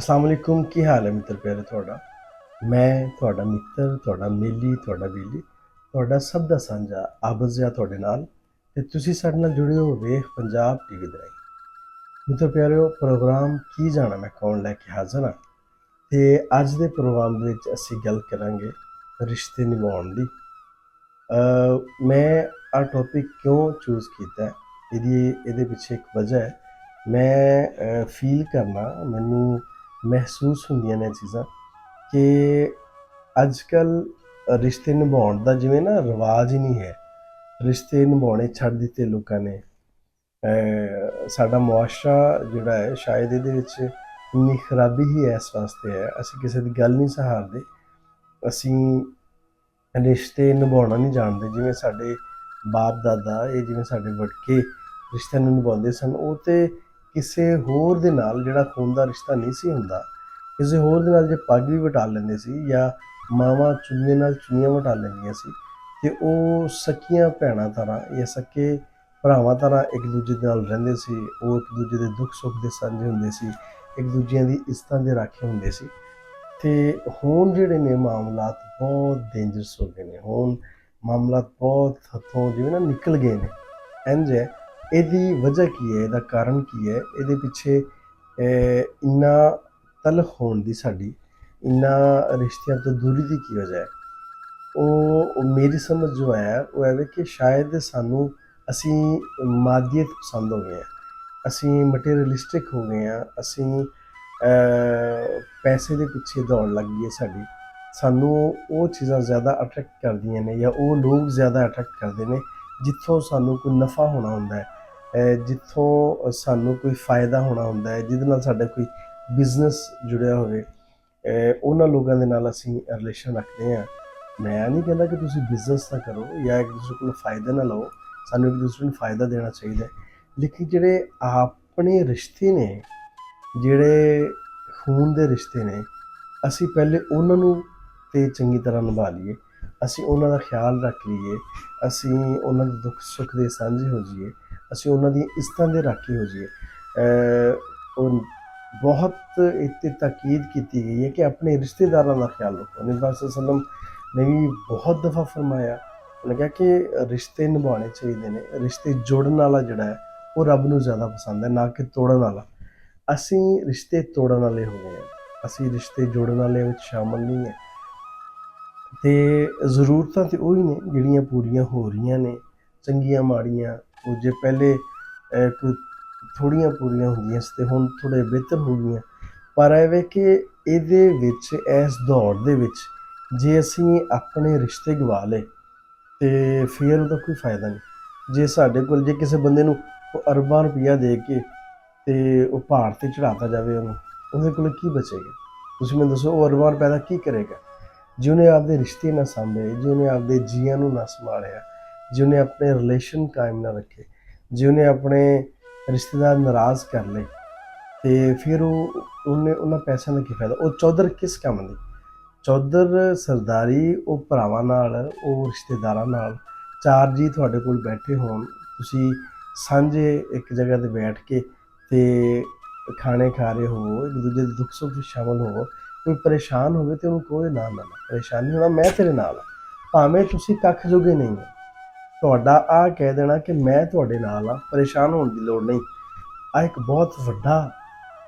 अस्सलाम वालेकुम की हाल है मित्र प्यारे ਤੁਹਾਡਾ। ਮੈਂ ਤੁਹਾਡਾ ਮਿੱਤਰ, ਤੁਹਾਡਾ ਮੇਲੀ, ਤੁਹਾਡਾ ਬੇਲੀ, ਤੁਹਾਡਾ ਸਭ ਦਾ ਸਾਂਝਾ ਆਬਜ਼ ਆ ਤੁਹਾਡੇ ਨਾਲ ਤੇ ਤੁਸੀਂ ਸਾਡੇ ਨਾਲ ਜੁੜੇ ਹੋ ਵੇਖ ਪੰਜਾਬ ਟੀਵੀ ਦੇ ਰਾਹੀਂ। ਮਿੱਤਰ ਪਿਆਰਿਓ, ਪ੍ਰੋਗਰਾਮ ਕੀ ਜਾਣਾ ਮੈਂ ਕੌਣ ਲੈ ਕੇ ਹਾਜ਼ਰ ਹਾਂ ਤੇ ਅੱਜ ਦੇ ਪ੍ਰੋਗਰਾਮ ਦੇ ਵਿੱਚ ਅਸੀਂ ਗੱਲ ਕਰਾਂਗੇ ਰਿਸ਼ਤੇ ਨਿਭਾਉਣ ਦੀ। ਮੈਂ ਆ ਟੌਪਿਕ ਕਿਉਂ ਚੂਜ਼ ਕੀਤਾ ਹੈ, ਇਹਦੇ ਪਿੱਛੇ ਇੱਕ ਵਜ੍ਹਾ ਹੈ। ਮੈਂ ਫੀਲ ਕਰਨਾ, ਮੈਨੂੰ ਮਹਿਸੂਸ ਹੁੰਦੀਆਂ ਨੇ ਚੀਜ਼ਾਂ ਕਿ ਅੱਜ ਕੱਲ੍ਹ ਰਿਸ਼ਤੇ ਨਿਭਾਉਣ ਦਾ ਜਿਵੇਂ ਨਾ ਰਿਵਾਜ ਹੀ ਨਹੀਂ ਹੈ। ਰਿਸ਼ਤੇ ਨਿਭਾਉਣੇ ਛੱਡ ਦਿੱਤੇ ਲੋਕਾਂ ਨੇ। ਸਾਡਾ ਮੁਆਸ਼ਰਾ ਜਿਹੜਾ ਹੈ, ਸ਼ਾਇਦ ਇਹਦੇ ਵਿੱਚ ਇੰਨੀ ਖਰਾਬੀ ਹੀ ਇਸ ਵਾਸਤੇ ਹੈ, ਅਸੀਂ ਕਿਸੇ ਦੀ ਗੱਲ ਨਹੀਂ ਸਹਾਰਦੇ, ਅਸੀਂ ਰਿਸ਼ਤੇ ਨਿਭਾਉਣਾ ਨਹੀਂ ਜਾਣਦੇ। ਜਿਵੇਂ ਸਾਡੇ ਬਾਪ ਦਾਦਾ, ਇਹ ਜਿਵੇਂ ਸਾਡੇ ਵਡਕੇ ਰਿਸ਼ਤਿਆਂ ਨੂੰ ਨਿਭਾਉਂਦੇ ਸਨ, ਉਹ ਤਾਂ ਕਿਸੇ ਹੋਰ ਦੇ ਨਾਲ ਜਿਹੜਾ ਖੂਨ ਦਾ ਰਿਸ਼ਤਾ ਨਹੀਂ ਸੀ ਹੁੰਦਾ, ਕਿਸੇ ਹੋਰ ਦੇ ਨਾਲ ਜੇ ਪੱਗ ਵੀ ਵਟਾ ਲੈਂਦੇ ਸੀ ਜਾਂ ਮਾਵਾਂ ਚੁੰਨੀਆਂ ਨਾਲ ਚੁੰਨੀਆਂ ਵਟਾ ਲੈਂਦੀਆਂ ਸੀ ਤੇ ਉਹ ਸਕੀਆਂ ਭੈਣਾਂ ਤਰ੍ਹਾਂ ਜਾਂ ਸਕੇ ਭਰਾਵਾਂ ਤਰ੍ਹਾਂ ਇੱਕ ਦੂਜੇ ਦੇ ਨਾਲ ਰਹਿੰਦੇ ਸੀ। ਉਹ ਇੱਕ ਦੂਜੇ ਦੇ ਦੁੱਖ ਸੁੱਖ ਦੇ ਸਾਂਝੇ ਹੁੰਦੇ ਸੀ, ਇੱਕ ਦੂਜਿਆਂ ਦੀ ਇੱਜ਼ਤਾਂ ਦੇ ਰਾਖੇ ਹੁੰਦੇ ਸੀ। ਤੇ ਹੁਣ ਜਿਹੜੇ ਨੇ ਮਾਮਲਾਤ ਬਹੁਤ ਡੇਂਜਰਸ ਹੋ ਗਏ ਨੇ। ਹੁਣ ਮਾਮਲਾਤ ਬਹੁਤ ਹੱਥੋਂ ਜਿਵੇਂ ਨਾ ਨਿਕਲ ਗਏ ਨੇ। ਇੰਝ ਹੈ, ਇਹਦੀ ਵਜ੍ਹਾ ਕੀ ਹੈ, ਇਹਦਾ ਕਾਰਨ ਕੀ ਹੈ, ਇਹਦੇ ਪਿੱਛੇ ਇੰਨਾ ਤਲਖ ਹੋਣ ਦੀ, ਸਾਡੀ ਇੰਨਾ ਰਿਸ਼ਤਿਆਂ ਤੋਂ ਦੂਰੀ ਦੀ ਕੀ ਵਜ੍ਹਾ ਹੈ? ਉਹ ਮੇਰੀ ਸਮਝ ਜੋ ਹੈ ਉਹ ਹੈ ਕਿ ਸ਼ਾਇਦ ਅਸੀਂ ਮਾਦੀਅਤ ਪਸੰਦ ਹੋ ਗਏ ਹਾਂ, ਅਸੀਂ ਮਟੀਰੀਅਲਿਸਟਿਕ ਹੋ ਗਏ ਹਾਂ, ਅਸੀਂ ਪੈਸੇ ਦੇ ਪਿੱਛੇ ਦੌੜ ਲੱਗ ਗਈ ਹੈ ਸਾਡੀ। ਸਾਨੂੰ ਉਹ ਚੀਜ਼ਾਂ ਜ਼ਿਆਦਾ ਅਟਰੈਕਟ ਕਰਦੀਆਂ ਨੇ ਜਾਂ ਉਹ ਲੋਕ ਜ਼ਿਆਦਾ ਅਟਰੈਕਟ ਕਰਦੇ ਨੇ ਜਿੱਥੋਂ ਸਾਨੂੰ ਕੋਈ ਨਫਾ ਹੋਣਾ ਹੁੰਦਾ ਹੈ, ਜਿੱਥੋਂ ਸਾਨੂੰ ਕੋਈ ਫਾਇਦਾ ਹੋਣਾ ਹੁੰਦਾ ਹੈ, ਜਿਹਦੇ ਨਾਲ ਸਾਡਾ ਕੋਈ ਬਿਜ਼ਨਸ ਜੁੜਿਆ ਹੋਵੇ। ਉਹਨਾਂ ਲੋਕਾਂ ਦੇ ਨਾਲ ਅਸੀਂ ਰਿਲੇਸ਼ਨ ਰੱਖਦੇ ਹਾਂ। ਮੈਂ ਨਹੀਂ ਕਹਿੰਦਾ ਕਿ ਤੁਸੀਂ ਬਿਜ਼ਨਸ ਨਾ ਕਰੋ ਜਾਂ ਇੱਕ ਦੂਸਰੇ ਕੋਲ ਫਾਇਦਾ ਨਾ ਲਓ, ਸਾਨੂੰ ਇੱਕ ਦੂਸਰੇ ਨੂੰ ਫਾਇਦਾ ਦੇਣਾ ਚਾਹੀਦਾ ਹੈ, ਲੇਕਿਨ ਜਿਹੜੇ ਆਪਣੇ ਰਿਸ਼ਤੇ ਨੇ, ਜਿਹੜੇ ਖੂਨ ਦੇ ਰਿਸ਼ਤੇ ਨੇ, ਅਸੀਂ ਪਹਿਲੇ ਉਹਨਾਂ ਨੂੰ ਤੇ ਚੰਗੀ ਤਰ੍ਹਾਂ ਨਿਭਾ ਲਈਏ, ਅਸੀਂ ਉਹਨਾਂ ਦਾ ਖਿਆਲ ਰੱਖ ਲਈਏ, ਅਸੀਂ ਉਹਨਾਂ ਦੇ ਦੁੱਖ ਸੁੱਖ ਦੇ ਸਾਂਝੇ ਹੋ ਜਾਈਏ, ਅਸੀਂ ਉਹਨਾਂ ਦੀਆਂ ਇੱਜ਼ਤਾਂ ਦੇ ਰਾਖੀ ਹੋ ਜਾਈਏ। ਉਹ ਬਹੁਤ ਇੱਥੇ ਤਾਕੀਦ ਕੀਤੀ ਗਈ ਹੈ ਕਿ ਆਪਣੇ ਰਿਸ਼ਤੇਦਾਰਾਂ ਦਾ ਖਿਆਲ ਰੱਖੋ। ਨਬੀ ਪਾਕ ਸੱਲੱਲਾਹੁ ਅਲੈहि ਵਸੱਲਮ ਨੇ ਵੀ ਬਹੁਤ ਦਫਾ ਫਰਮਾਇਆ, ਉਹਨੇ ਕਿਹਾ ਕਿ ਰਿਸ਼ਤੇ ਨਿਭਾਉਣੇ ਚਾਹੀਦੇ ਨੇ। ਰਿਸ਼ਤੇ ਜੋੜਨ ਵਾਲਾ ਜਿਹੜਾ ਹੈ ਉਹ ਰੱਬ ਨੂੰ ਜ਼ਿਆਦਾ ਪਸੰਦ ਹੈ, ਨਾ ਕਿ ਤੋੜਨ ਵਾਲਾ। ਅਸੀਂ ਰਿਸ਼ਤੇ ਤੋੜਨ ਵਾਲੇ ਹੋ ਗਏ ਹਾਂ, ਅਸੀਂ ਰਿਸ਼ਤੇ ਜੋੜਨ ਵਾਲਿਆਂ ਵਿੱਚ ਸ਼ਾਮਲ ਨਹੀਂ ਹੈ। ਤੇ ਜ਼ਰੂਰਤਾਂ ਤੇ ਉਹੀ ਨੇ ਜਿਹੜੀਆਂ ਪੂਰੀਆਂ ਹੋ ਰਹੀਆਂ ਨੇ, ਚੰਗੀਆਂ ਮਾੜੀਆਂ। ਉਹ ਜੇ ਪਹਿਲੇ ਕੋਈ ਥੋੜ੍ਹੀਆਂ ਪੂਰੀਆਂ ਹੁੰਦੀਆਂ ਸੀ ਤੇ ਹੁਣ ਥੋੜ੍ਹੇ ਬਿਹਤਰ ਹੋ ਗਈਆਂ। ਪਰ ਇਹ ਵੇ ਕਿ ਇਹਦੇ ਵਿੱਚ, ਇਸ ਦੌੜ ਦੇ ਵਿੱਚ ਜੇ ਅਸੀਂ ਆਪਣੇ ਰਿਸ਼ਤੇ ਗਵਾ ਲਏ ਤੇ ਫਿਰ ਉਹਦਾ ਕੋਈ ਫਾਇਦਾ ਨਹੀਂ। ਜੇ ਸਾਡੇ ਕੋਲ, ਜੇ ਕਿਸੇ ਬੰਦੇ ਨੂੰ ਅਰਬਾਂ ਰੁਪਈਆ ਦੇ ਕੇ ਤੇ ਉਹ ਪਹਾੜ ਤੇ ਚੜਾਤਾ ਜਾਵੇ, ਉਹਦੇ ਕੋਲ ਕੀ ਬਚੇਗਾ? ਤੁਸੀਂ ਮੈਨੂੰ ਦੱਸੋ, ਉਹ ਅਰਬਾਂ ਰੁਪਏ ਦਾ ਕੀ ਕਰੇਗਾ? ਜੇ ਉਹਨੇ ਆਪਦੇ ਰਿਸ਼ਤੇ ਨਾ ਸਾਂਭੇ, ਜੇ ਉਹਨੇ ਆਪਦੇ ਜੀਆਂ ਨੂੰ ਨਾ ਸੰਭਾਲਿਆ, ਜੇ ਉਹਨੇ ਆਪਣੇ ਰਿਲੇਸ਼ਨ ਕਾਇਮ ਨਾ ਰੱਖੇ, ਜੇ ਉਹਨੇ ਆਪਣੇ ਰਿਸ਼ਤੇਦਾਰ ਨਾਰਾਜ਼ ਕਰ ਲਏ, ਤੇ ਫਿਰ ਉਹਨਾਂ ਪੈਸਿਆਂ ਦਾ ਕੀ ਫਾਇਦਾ? ਉਹ ਚੌਧਰ ਕਿਸ ਕੰਮ ਦੀ? ਚੌਧਰ ਸਰਦਾਰੀ ਉਹ ਭਰਾਵਾਂ ਨਾਲ, ਉਹ ਰਿਸ਼ਤੇਦਾਰਾਂ ਨਾਲ, ਚਾਰ ਜੀ ਤੁਹਾਡੇ ਕੋਲ ਬੈਠੇ ਹੋਣ, ਤੁਸੀਂ ਸਾਂਝੇ ਇੱਕ ਜਗ੍ਹਾ 'ਤੇ ਬੈਠ ਕੇ ਤੇ ਖਾਣੇ ਖਾ ਰਹੇ ਹੋ, ਇੱਕ ਦੂਜੇ ਦੇ ਦੁੱਖ ਸੁੱਖ ਵਿੱਚ ਸ਼ਾਮਲ ਹੋਵੋ। ਕੋਈ ਪਰੇਸ਼ਾਨ ਹੋਵੇ ਤੇ ਉਹਨੂੰ ਕਹੋ ਨਾ ਨਾ ਪਰੇਸ਼ਾਨ ਨਹੀਂ ਹੋਣਾ, ਮੈਂ ਤੇਰੇ ਨਾਲ ਹਾਂ, ਭਾਵੇਂ ਤੁਸੀਂ ਕੱਖ ਜੋਗੇ ਨਹੀਂ ਹੋ। ਤੁਹਾਡਾ ਆਹ ਕਹਿ ਦੇਣਾ ਕਿ ਮੈਂ ਤੁਹਾਡੇ ਨਾਲ ਹਾਂ, ਪਰੇਸ਼ਾਨ ਹੋਣ ਦੀ ਲੋੜ ਨਹੀਂ, ਆਹ ਇੱਕ ਬਹੁਤ ਵੱਡਾ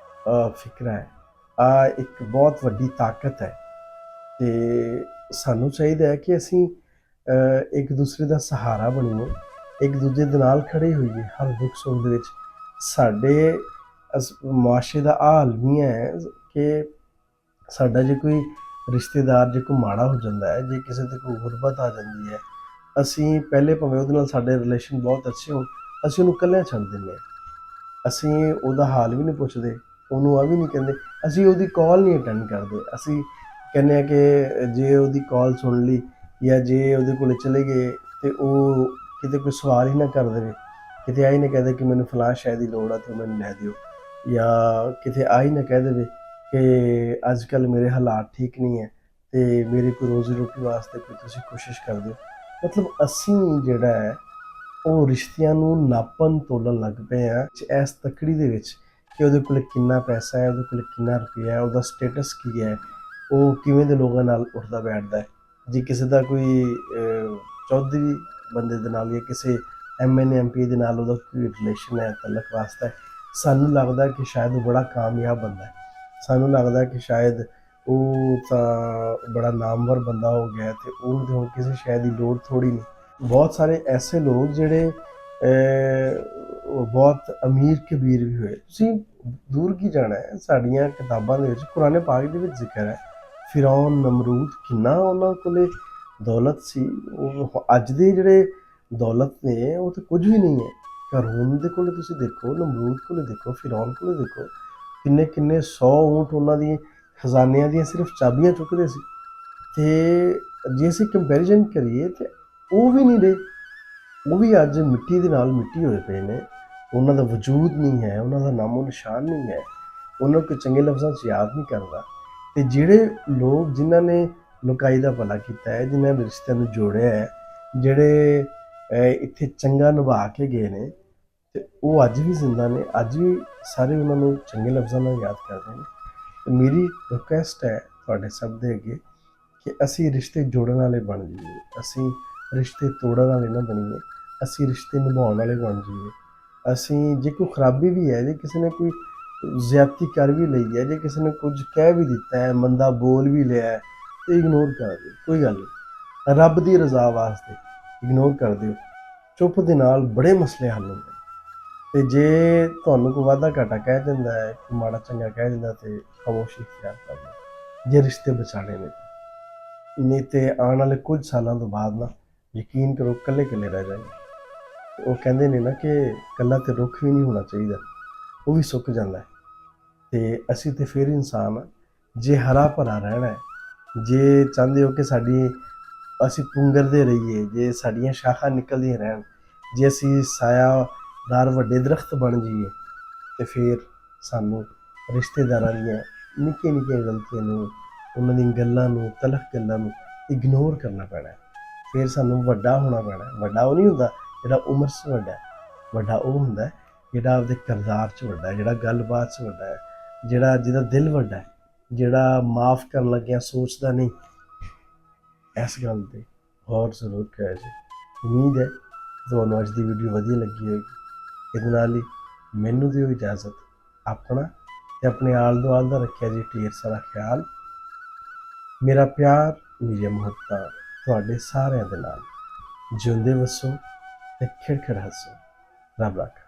ਫਿਕਰਾ ਹੈ, ਆਹ ਇੱਕ ਬਹੁਤ ਵੱਡੀ ਤਾਕਤ ਹੈ। ਤੇ ਸਾਨੂੰ ਚਾਹੀਦਾ ਹੈ ਕਿ ਅਸੀਂ ਇੱਕ ਦੂਸਰੇ ਦਾ ਸਹਾਰਾ ਬਣੀਏ, ਇੱਕ ਦੂਜੇ ਦੇ ਨਾਲ ਖੜੇ ਹੋਈਏ ਹਰ ਦੁੱਖ ਸੁੱਖ ਦੇ ਵਿੱਚ। ਸਾਡੇ ਮੁਆਸ਼ਰੇ ਦਾ ਆਹ ਅਲਮੀਆ ਹੈ ਕਿ ਸਾਡਾ ਜੇ ਕੋਈ ਰਿਸ਼ਤੇਦਾਰ ਜੇ ਕੋਈ ਮਾੜਾ ਹੋ ਜਾਂਦਾ ਹੈ, ਜੇ ਕਿਸੇ 'ਤੇ ਕੋਈ ਗੁਰਬਤ ਆ ਜਾਂਦੀ ਹੈ, ਅਸੀਂ ਪਹਿਲੇ ਭਾਵੇਂ ਉਹਦੇ ਨਾਲ ਸਾਡੇ ਰਿਲੇਸ਼ਨ ਬਹੁਤ ਅੱਛੇ ਹੋਣ, ਅਸੀਂ ਉਹਨੂੰ ਇਕੱਲਿਆਂ ਛੱਡ ਦਿੰਦੇ ਹਾਂ। ਅਸੀਂ ਉਹਦਾ ਹਾਲ ਵੀ ਨਹੀਂ ਪੁੱਛਦੇ, ਉਹਨੂੰ ਆ ਵੀ ਨਹੀਂ ਕਹਿੰਦੇ, ਅਸੀਂ ਉਹਦੀ ਕਾਲ ਨਹੀਂ ਅਟੈਂਡ ਕਰਦੇ। ਅਸੀਂ ਕਹਿੰਦੇ ਹਾਂ ਕਿ ਜੇ ਉਹਦੀ ਕਾਲ ਸੁਣ ਲਈ ਜਾਂ ਜੇ ਉਹਦੇ ਕੋਲ ਚਲੇ ਗਏ ਤੇ ਉਹ ਕਿਤੇ ਕੋਈ ਸਵਾਲ ਹੀ ਨਾ ਕਰ ਦੇਵੇ, ਕਿਤੇ ਆ ਹੀ ਨਾ ਕਹਿ ਦੇ ਕਿ ਮੈਨੂੰ ਫਲਾਂ ਸ਼ੈ ਦੀ ਲੋੜ ਆ ਅਤੇ ਮੈਨੂੰ ਲੈ ਦਿਓ, ਜਾਂ ਕਿਤੇ ਆ ਹੀ ਨਾ ਕਹਿ ਦੇਵੇ ਕਿ ਅੱਜ ਕੱਲ੍ਹ ਮੇਰੇ ਹਾਲਾਤ ਠੀਕ ਨਹੀਂ ਹੈ ਅਤੇ ਮੇਰੀ ਕੋਈ ਰੋਜ਼ੀ ਰੋਟੀ ਵਾਸਤੇ ਕੋਈ ਤੁਸੀਂ ਕੋਸ਼ਿਸ਼ ਕਰ ਦਿਓ। ਮਤਲਬ ਅਸੀਂ ਜਿਹੜਾ ਹੈ ਉਹ ਰਿਸ਼ਤਿਆਂ ਨੂੰ ਨਾਪਣ ਤੋਲਣ ਲੱਗ ਪਏ ਹਾਂ ਇਸ ਤਕੜੀ ਦੇ ਵਿੱਚ ਕਿ ਉਹਦੇ ਕੋਲ ਕਿੰਨਾ ਪੈਸਾ ਹੈ, ਉਹਦੇ ਕੋਲ ਕਿੰਨਾ ਰੁਪਇਆ ਹੈ, ਉਹਦਾ ਸਟੇਟਸ ਕੀ ਹੈ, ਉਹ ਕਿਵੇਂ ਦੇ ਲੋਕਾਂ ਨਾਲ ਉੱਠਦਾ ਬੈਠਦਾ ਹੈ। ਜੇ ਕਿਸੇ ਦਾ ਕੋਈ ਚੌਧਰੀ ਬੰਦੇ ਦੇ ਨਾਲ ਜਾਂ ਕਿਸੇ MN MP ਦੇ ਨਾਲ ਉਹਦਾ ਕੋਈ ਰਿਲੇਸ਼ਨ ਹੈ, ਤਲਕ ਵਾਸਤਾ ਹੈ, ਸਾਨੂੰ ਲੱਗਦਾ ਕਿ ਸ਼ਾਇਦ ਉਹ ਬੜਾ ਕਾਮਯਾਬ ਬੰਦਾ ਹੈ, ਸਾਨੂੰ ਲੱਗਦਾ ਕਿ ਸ਼ਾਇਦ ਉਹ ਤਾਂ ਬੜਾ ਨਾਮਵਰ ਬੰਦਾ ਹੋ ਗਿਆ ਅਤੇ ਉਹਨੂੰ ਤਾਂ ਹੁਣ ਕਿਸੇ ਸ਼ੈ ਦੀ ਲੋੜ ਥੋੜ੍ਹੀ ਨਹੀਂ। ਬਹੁਤ ਸਾਰੇ ਐਸੇ ਲੋਕ ਜਿਹੜੇ ਉਹ ਬਹੁਤ ਅਮੀਰ ਕਬੀਰ ਵੀ ਹੋਏ। ਤੁਸੀਂ ਦੂਰ ਕੀ ਜਾਣਾ ਹੈ, ਸਾਡੀਆਂ ਕਿਤਾਬਾਂ ਦੇ ਵਿੱਚ ਕੁਰਾਨ ਪਾਕ ਦੇ ਵਿੱਚ ਜ਼ਿਕਰ ਹੈ ਫਿਰੌਨ, ਨਮਰੂਦ, ਕਿੰਨਾ ਉਹਨਾਂ ਕੋਲ ਦੌਲਤ ਸੀ। ਉਹ ਅੱਜ ਦੇ ਜਿਹੜੇ ਦੌਲਤ ਨੇ ਉਹ ਤਾਂ ਕੁਝ ਵੀ ਨਹੀਂ ਹੈ। ਕਾਰੂਨ ਦੇ ਕੋਲ ਤੁਸੀਂ ਦੇਖੋ, ਨਮਰੂਦ ਕੋਲ ਦੇਖੋ, ਫਿਰੌਨ ਕੋਲ ਦੇਖੋ, ਕਿੰਨੇ ਕਿੰਨੇ 100 ਊਂਠ ਉਹਨਾਂ ਦੀ ਖਜ਼ਾਨਿਆਂ ਦੀਆਂ ਸਿਰਫ ਚਾਬੀਆਂ ਚੁੱਕਦੇ ਸੀ। ਅਤੇ ਜੇ ਅਸੀਂ ਕੰਪੈਰੀਜ਼ਨ ਕਰੀਏ ਤਾਂ ਉਹ ਵੀ ਨਹੀਂ ਰਹੇ, ਉਹ ਵੀ ਅੱਜ ਮਿੱਟੀ ਦੇ ਨਾਲ ਮਿੱਟੀ ਹੋਏ ਪਏ ਨੇ। ਉਹਨਾਂ ਦਾ ਵਜੂਦ ਨਹੀਂ ਹੈ, ਉਹਨਾਂ ਦਾ ਨਾਮੋ ਨਿਸ਼ਾਨ ਨਹੀਂ ਹੈ, ਉਹਨਾਂ ਨੂੰ ਕੋਈ ਚੰਗੇ ਲਫ਼ਜ਼ਾਂ 'ਚ ਯਾਦ ਨਹੀਂ ਕਰਦਾ। ਅਤੇ ਜਿਹੜੇ ਲੋਕ ਜਿਨ੍ਹਾਂ ਨੇ ਲੋਕਾਈ ਦਾ ਭਲਾ ਕੀਤਾ ਹੈ, ਜਿਨ੍ਹਾਂ ਨੇ ਰਿਸ਼ਤਿਆਂ ਨੂੰ ਜੋੜਿਆ ਹੈ, ਜਿਹੜੇ ਇੱਥੇ ਚੰਗਾ ਨਿਭਾ ਕੇ ਗਏ ਨੇ, ਅਤੇ ਉਹ ਅੱਜ ਵੀ ਜ਼ਿੰਦਾ ਨੇ, ਅੱਜ ਵੀ ਸਾਰੇ ਉਹਨਾਂ ਨੂੰ ਚੰਗੇ ਲਫ਼ਜ਼ਾਂ ਨਾਲ ਯਾਦ ਕਰਦੇ ਨੇ। ਅਤੇ ਮੇਰੀ ਰਿਕੁਐਸਟ ਹੈ ਤੁਹਾਡੇ ਸਭ ਦੇ ਅੱਗੇ ਕਿ ਅਸੀਂ ਰਿਸ਼ਤੇ ਜੋੜਨ ਵਾਲੇ ਬਣ ਜਾਈਏ, ਅਸੀਂ ਰਿਸ਼ਤੇ ਤੋੜਨ ਵਾਲੇ ਨਾ ਬਣੀਏ, ਅਸੀਂ ਰਿਸ਼ਤੇ ਨਿਭਾਉਣ ਵਾਲੇ ਬਣ ਜਾਈਏ। ਅਸੀਂ ਜੇ ਕੋਈ ਖਰਾਬੀ ਵੀ ਹੈ, ਜੇ ਕਿਸੇ ਨੇ ਕੋਈ ਜ਼ਿਆਦਤੀ ਕਰ ਵੀ ਲਈ ਹੈ, ਜੇ ਕਿਸੇ ਨੇ ਕੁਝ ਕਹਿ ਵੀ ਦਿੱਤਾ ਹੈ, ਮੰਦਾ ਬੋਲ ਵੀ ਲਿਆ ਹੈ, ਤੇ ਇਗਨੋਰ ਕਰ ਦਿਓ, ਕੋਈ ਗੱਲ ਨਹੀਂ, ਰੱਬ ਦੀ ਰਜ਼ਾ ਵਾਸਤੇ ਇਗਨੋਰ ਕਰ ਦਿਓ। ਚੁੱਪ ਦੇ ਨਾਲ ਬੜੇ ਮਸਲੇ ਹੱਲ ਹੁੰਦੇ ਨੇ। ਅਤੇ ਜੇ ਤੁਹਾਨੂੰ ਕੋਈ ਵਾਧਾ ਘਾਟਾ ਕਹਿ ਦਿੰਦਾ ਹੈ, ਕੋਈ ਮਾੜਾ ਚੰਗਾ ਕਹਿ ਦਿੰਦਾ, ਅਤੇ ਖਾਮੋਸ਼ੀ ਇਖਤਿਆਰ ਕਰ ਲਓ ਜੇ ਰਿਸ਼ਤੇ ਬਚਾਉਣੇ ਨੇ। ਨਹੀਂ ਤੇ ਆਉਣ ਵਾਲੇ ਕੁਝ ਸਾਲਾਂ ਤੋਂ ਬਾਅਦ ਨਾ ਯਕੀਨ ਕਰੋ ਇਕੱਲੇ ਇਕੱਲੇ ਰਹਿ ਜਾਣਗੇ। ਉਹ ਕਹਿੰਦੇ ਨੇ ਨਾ ਕਿ ਇਕੱਲਾ ਤੇ ਰੁੱਖ ਵੀ ਨਹੀਂ ਹੋਣਾ ਚਾਹੀਦਾ, ਉਹ ਵੀ ਸੁੱਕ ਜਾਂਦਾ ਹੈ। ਅਤੇ ਅਸੀਂ ਤਾਂ ਫਿਰ ਇਨਸਾਨ ਹਾਂ। ਜੇ ਹਰਾ ਭਰਾ ਰਹਿਣਾ ਹੈ, ਜੇ ਚਾਹੁੰਦੇ ਹੋ ਕਿ ਅਸੀਂ ਪੁੰਗਰਦੇ ਰਹੀਏ, ਜੇ ਸਾਡੀਆਂ ਸ਼ਾਖਾਂ ਨਿਕਲਦੀਆਂ ਰਹਿਣ, ਜੇ ਅਸੀਂ ਸਾਇਆਦਾਰ ਵੱਡੇ ਦਰਖਤ ਬਣ ਜਾਈਏ, ਅਤੇ ਫਿਰ ਸਾਨੂੰ ਰਿਸ਼ਤੇਦਾਰਾਂ ਦੀਆਂ ਨਿੱਕੀਆਂ ਨਿੱਕੀਆਂ ਗਲਤੀਆਂ ਨੂੰ, ਉਹਨਾਂ ਦੀਆਂ ਗੱਲਾਂ ਨੂੰ, ਤਲਖ ਗੱਲਾਂ ਨੂੰ ਇਗਨੋਰ ਕਰਨਾ ਪੈਣਾ। ਫਿਰ ਸਾਨੂੰ ਵੱਡਾ ਹੋਣਾ ਪੈਣਾ। ਵੱਡਾ ਉਹ ਨਹੀਂ ਹੁੰਦਾ ਜਿਹੜਾ ਉਮਰ 'ਚ ਵੱਡਾ ਹੈ, ਵੱਡਾ ਉਹ ਹੁੰਦਾ ਜਿਹੜਾ ਆਪਦੇ ਕਿਰਦਾਰ 'ਚ ਵੱਡਾ ਹੈ, ਜਿਹੜਾ ਗੱਲਬਾਤ 'ਚ ਵੱਡਾ ਹੈ, ਜਿਹਦਾ ਦਿਲ ਵੱਡਾ ਹੈ, ਜਿਹੜਾ ਮਾਫ਼ ਕਰਨ ਲੱਗਿਆ ਸੋਚਦਾ ਨਹੀਂ। ਇਸ ਗੱਲ 'ਤੇ ਗੌਰ ਜ਼ਰੂਰ ਕਰਿਆ ਜੀ। ਉਮੀਦ ਹੈ ਤੁਹਾਨੂੰ ਅੱਜ ਦੀ ਵੀਡੀਓ ਵਧੀਆ ਲੱਗੀ ਹੋਏਗੀ। ਇਹਦੇ ਨਾਲ ਹੀ ਮੈਨੂੰ ਦਿਓ ਇਜਾਜ਼ਤ। ਆਪਣਾ ਅਤੇ ਆਪਣੇ ਆਲੇ ਦੁਆਲੇ ਦਾ ਰੱਖਿਆ ਜੀ ਢੇਰ ਸਾਰਾ ਖਿਆਲ। ਮੇਰਾ ਪਿਆਰ, ਮੇਰੀਆਂ ਮੁਹੱਬਤਾਂ ਤੁਹਾਡੇ ਸਾਰਿਆਂ ਦੇ ਨਾਲ। ਜਿਉਂਦੇ ਵਸੋ ਤੇ ਖਿੜ ਖਿੜ ਹੱਸੋ। ਰੱਬ ਰੱਖਾ।